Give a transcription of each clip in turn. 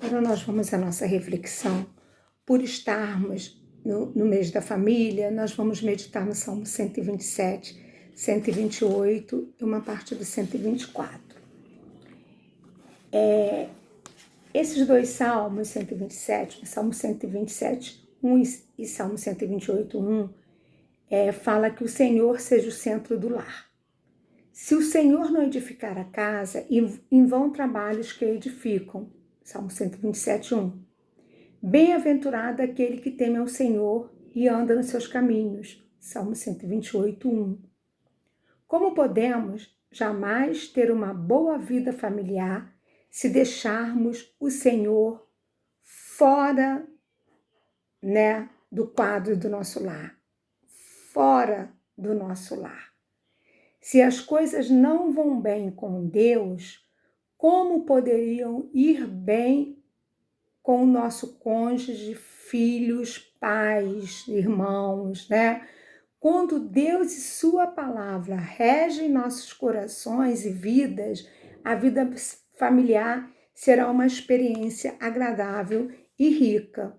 Agora nós vamos à nossa reflexão. Por estarmos no mês da família, nós vamos meditar no Salmo 127, 128 e uma parte do 124. Esses dois salmos, 127, Salmo 127, 1 e Salmo 128, 1, fala que o Senhor seja o centro do lar. Se o Senhor não edificar a casa, em vão trabalhos que edificam. Salmo 127, 1. Bem-aventurado aquele que teme ao Senhor e anda nos seus caminhos. Salmo 128, 1. Como podemos jamais ter uma boa vida familiar se deixarmos o Senhor fora, do quadro do nosso lar? Fora do nosso lar. Se as coisas não vão bem com Deus, como poderiam ir bem com o nosso cônjuge, filhos, pais, irmãos, Quando Deus e sua palavra regem nossos corações e vidas, a vida familiar será uma experiência agradável e rica.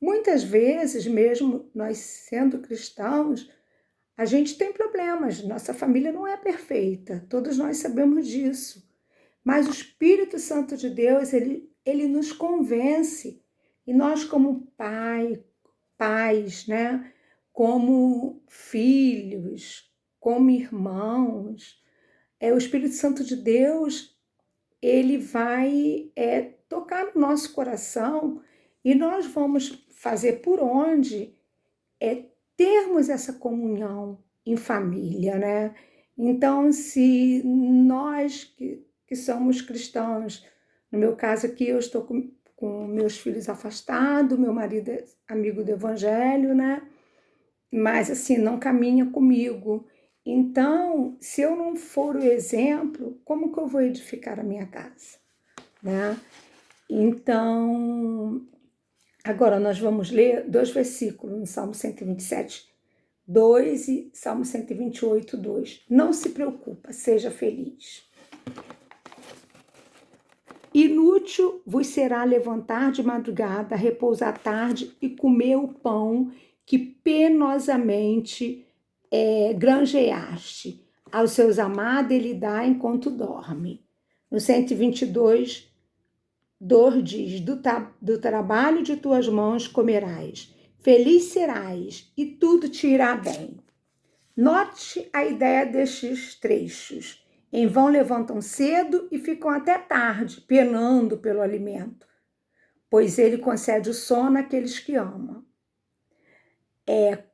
Muitas vezes, mesmo nós sendo cristãos, a gente tem problemas, nossa família não é perfeita, todos nós sabemos disso. Mas o Espírito Santo de Deus, ele nos convence. E nós como pais, como filhos, como irmãos, o Espírito Santo de Deus, ele vai tocar no nosso coração e nós vamos fazer por onde termos essa comunhão em família, Então, se nós que somos cristãos, no meu caso aqui, eu estou com meus filhos afastados, meu marido é amigo do evangelho, Mas assim, não caminha comigo. Então, se eu não for o exemplo, como que eu vou edificar a minha casa, Então, agora nós vamos ler 2 versículos no Salmo 127, 2 e Salmo 128, 2. Não se preocupa, seja feliz. Inútil vos será levantar de madrugada, repousar à tarde e comer o pão que penosamente granjeaste. Aos seus amados ele dá enquanto dorme. No 122, 2 diz, do trabalho de tuas mãos comerás, feliz serás e tudo te irá bem. Note a ideia destes trechos. Em vão levantam cedo e ficam até tarde, penando pelo alimento, pois ele concede o sono àqueles que amam.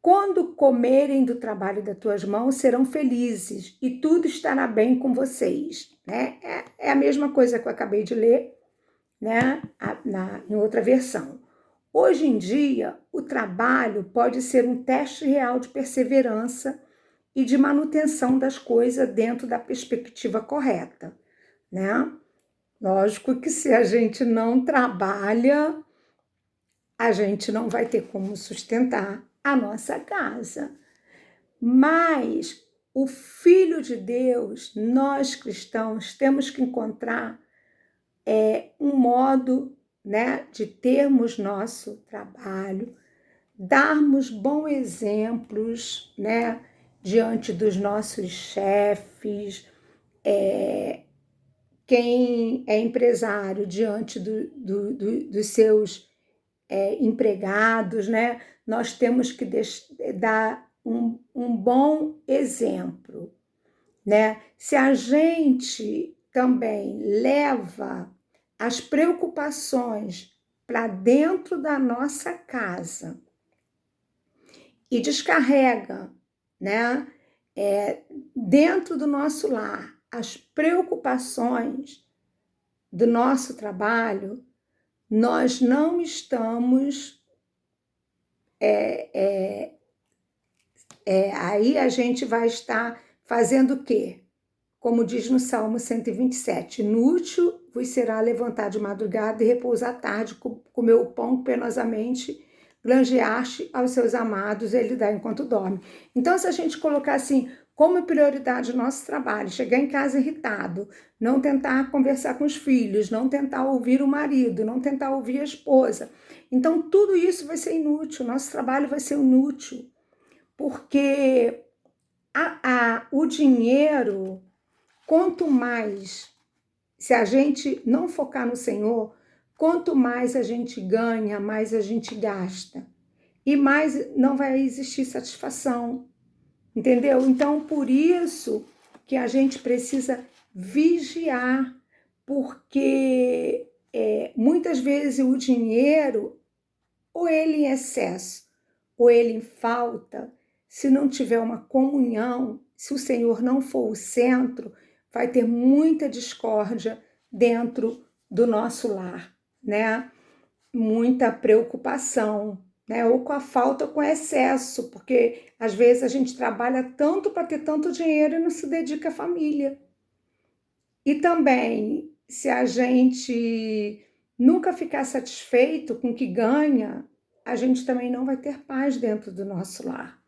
Quando comerem do trabalho das tuas mãos, serão felizes e tudo estará bem com vocês. É a mesma coisa que eu acabei de ler, em outra versão. Hoje em dia, o trabalho pode ser um teste real de perseverança e de manutenção das coisas dentro da perspectiva correta, Lógico que se a gente não trabalha, a gente não vai ter como sustentar a nossa casa. Mas o Filho de Deus, nós cristãos, temos que encontrar um modo, de termos nosso trabalho, darmos bons exemplos, diante dos nossos chefes, quem é empresário diante dos seus empregados, Nós temos que dar um bom exemplo, Se a gente também leva as preocupações para dentro da nossa casa e descarrega, dentro do nosso lar, as preocupações do nosso trabalho, nós não estamos... aí a gente vai estar fazendo o quê? Como diz no Salmo 127, inútil vos será levantar de madrugada e repousar à tarde, comer o pão penosamente, granjeaste aos seus amados, ele dá enquanto dorme. Então, se a gente colocar assim, como prioridade o nosso trabalho, chegar em casa irritado, não tentar conversar com os filhos, não tentar ouvir o marido, não tentar ouvir a esposa. Então, tudo isso vai ser inútil, o nosso trabalho vai ser inútil, porque o dinheiro, quanto mais, se a gente não focar no Senhor, quanto mais a gente ganha, mais a gente gasta. E mais não vai existir satisfação. Entendeu? Então, por isso que a gente precisa vigiar, porque muitas vezes o dinheiro, ou ele em excesso, ou ele em falta, se não tiver uma comunhão, se o Senhor não for o centro, vai ter muita discórdia dentro do nosso lar, né? Muita preocupação, né? Ou com a falta, ou com o excesso, porque às vezes a gente trabalha tanto para ter tanto dinheiro e não se dedica à família. E também, se a gente nunca ficar satisfeito com o que ganha, a gente também não vai ter paz dentro do nosso lar.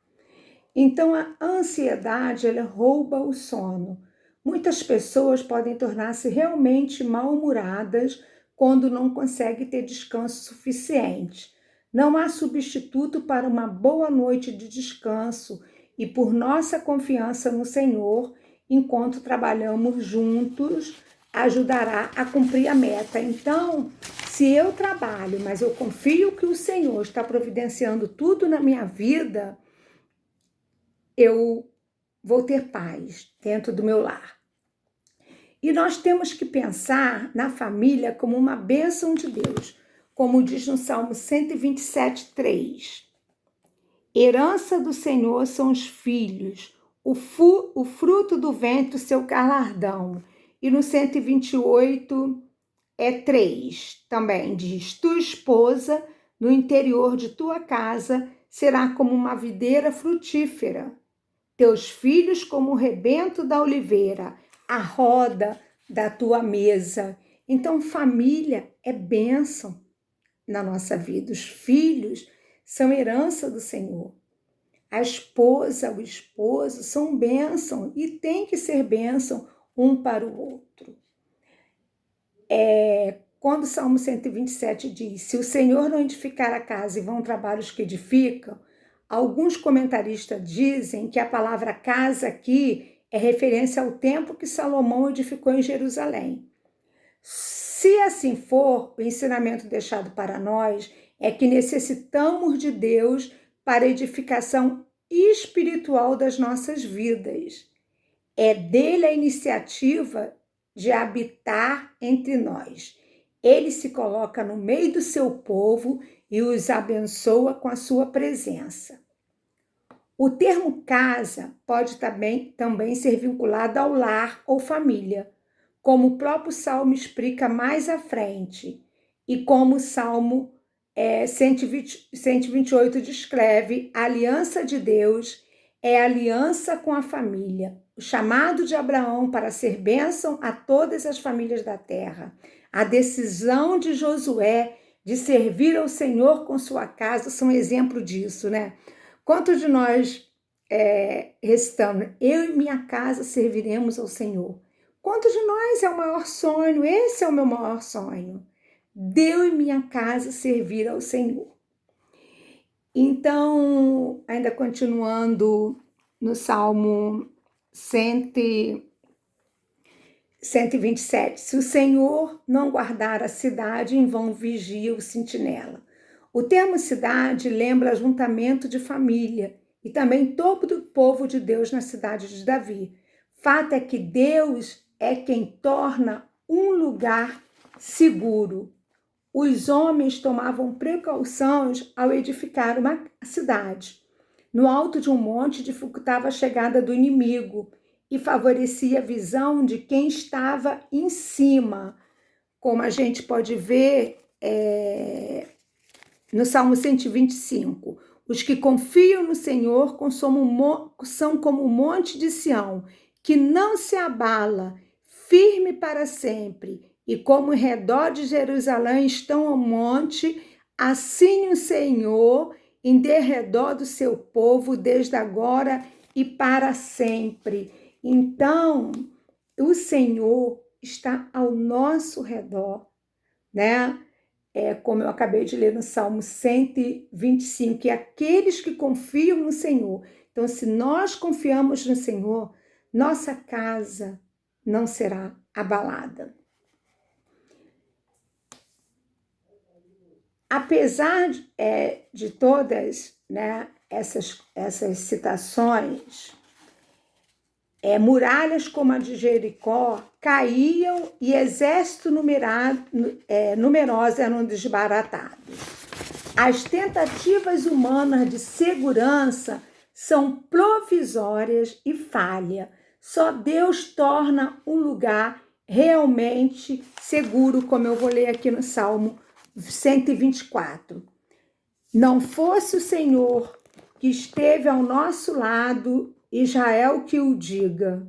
Então, a ansiedade, ela rouba o sono. Muitas pessoas podem tornar-se realmente mal-humoradas quando não conseguem ter descanso suficiente. Não há substituto para uma boa noite de descanso e por nossa confiança no Senhor, enquanto trabalhamos juntos, ajudará a cumprir a meta. Então, se eu trabalho, mas eu confio que o Senhor está providenciando tudo na minha vida, eu vou ter paz dentro do meu lar. E nós temos que pensar na família como uma bênção de Deus, como diz no Salmo 127:3. Herança do Senhor são os filhos, o fruto do ventre, seu galardão. E no 128:3 também diz: tua esposa no interior de tua casa será como uma videira frutífera, teus filhos como o rebento da oliveira, a roda da tua mesa. Então, família é bênção na nossa vida. Os filhos são herança do Senhor. A esposa, o esposo são bênção e tem que ser bênção um para o outro. Quando o Salmo 127 diz: se o Senhor não edificar a casa e vão trabalhos que edificam, alguns comentaristas dizem que a palavra casa aqui é referência ao templo que Salomão edificou em Jerusalém. Se assim for, o ensinamento deixado para nós é que necessitamos de Deus para a edificação espiritual das nossas vidas. É dele a iniciativa de habitar entre nós. Ele se coloca no meio do seu povo e os abençoa com a sua presença. O termo casa pode também ser vinculado ao lar ou família, como o próprio Salmo explica mais à frente, e como o Salmo 128 descreve, a aliança de Deus é a aliança com a família, o chamado de Abraão para ser bênção a todas as famílias da terra, a decisão de Josué de servir ao Senhor com sua casa são exemplo disso, né? Quantos de nós recitamos, eu e minha casa serviremos ao Senhor? Quantos de nós é o maior sonho? Esse é o meu maior sonho. Eu e minha casa servir ao Senhor. Então, ainda continuando no Salmo 127, se o Senhor não guardar a cidade, em vão vigia o sentinela. O termo cidade lembra ajuntamento de família e também todo o povo de Deus na cidade de Davi. Fato é que Deus é quem torna um lugar seguro. Os homens tomavam precauções ao edificar uma cidade. No alto de um monte dificultava a chegada do inimigo e favorecia a visão de quem estava em cima, como a gente pode ver no Salmo 125. Os que confiam no Senhor são como o monte de Sião, que não se abala, firme para sempre. E como em redor de Jerusalém estão o monte, assim o Senhor em derredor do seu povo, desde agora e para sempre. Então, o Senhor está ao nosso redor, né? Como eu acabei de ler no Salmo 125, que aqueles que confiam no Senhor. Então, se nós confiamos no Senhor, nossa casa não será abalada. Apesar de todas, né, essas citações, muralhas como a de Jericó caíam e exércitos numerosos eram desbaratados. As tentativas humanas de segurança são provisórias e falha. Só Deus torna um lugar realmente seguro, como eu vou ler aqui no Salmo 124. Não fosse o Senhor que esteve ao nosso lado, Israel que o diga.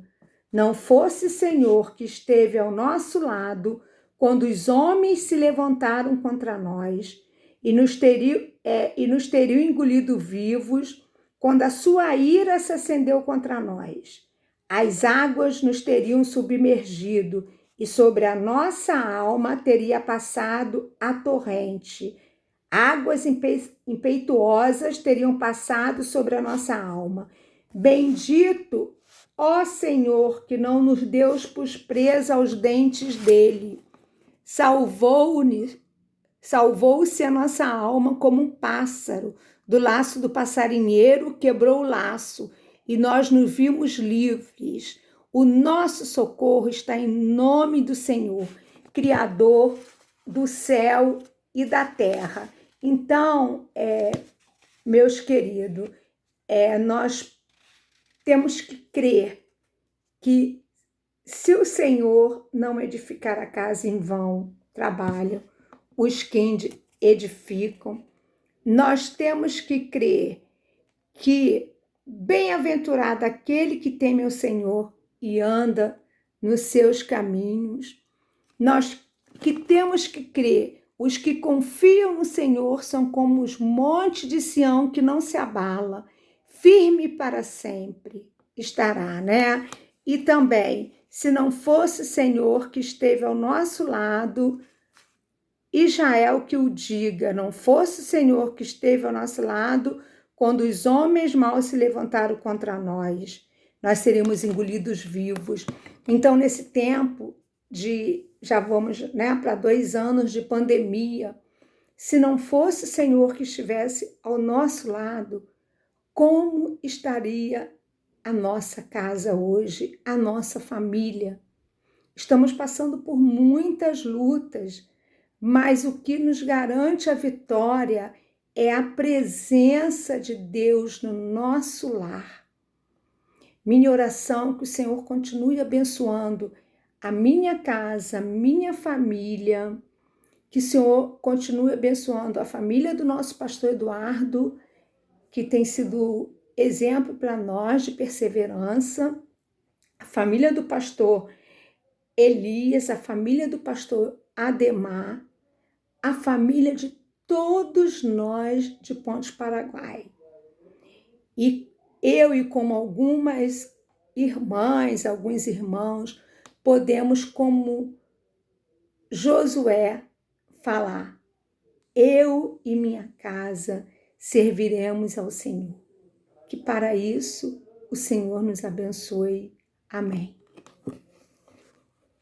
Não fosse o Senhor que esteve ao nosso lado quando os homens se levantaram contra nós e nos teriam engolido vivos quando a sua ira se acendeu contra nós. As águas nos teriam submergido e sobre a nossa alma teria passado a torrente. Águas impetuosas teriam passado sobre a nossa alma. Bendito, ó Senhor, que não nos deu presa aos dentes dele. Salvou-se a nossa alma como um pássaro. Do laço do passarinheiro quebrou o laço e nós nos vimos livres. O nosso socorro está em nome do Senhor, Criador do céu e da terra. Então, meus queridos, nós temos que crer que se o Senhor não edificar a casa, em vão trabalham os que edificam. Nós temos que crer que bem-aventurado aquele que teme ao Senhor e anda nos seus caminhos. Nós que temos que crer, os que confiam no Senhor são como os montes de Sião que não se abala, firme para sempre estará, né? E também, se não fosse o Senhor que esteve ao nosso lado, Israel que o diga, não fosse o Senhor que esteve ao nosso lado, quando os homens maus se levantaram contra nós seríamos engolidos vivos. Então, nesse tempo já vamos, né, para 2 anos de pandemia, se não fosse o Senhor que estivesse ao nosso lado, como estaria a nossa casa hoje, a nossa família? Estamos passando por muitas lutas, mas o que nos garante a vitória é a presença de Deus no nosso lar. Minha oração é que o Senhor continue abençoando a minha casa, a minha família, que o Senhor continue abençoando a família do nosso pastor Eduardo, que tem sido exemplo para nós de perseverança, a família do pastor Elias, a família do pastor Ademar, a família de todos nós de Pontes Paraguai. E eu e como algumas irmãs, alguns irmãos, podemos, como Josué, falar: eu e minha casa serviremos ao Senhor. Que para isso o Senhor nos abençoe. Amém.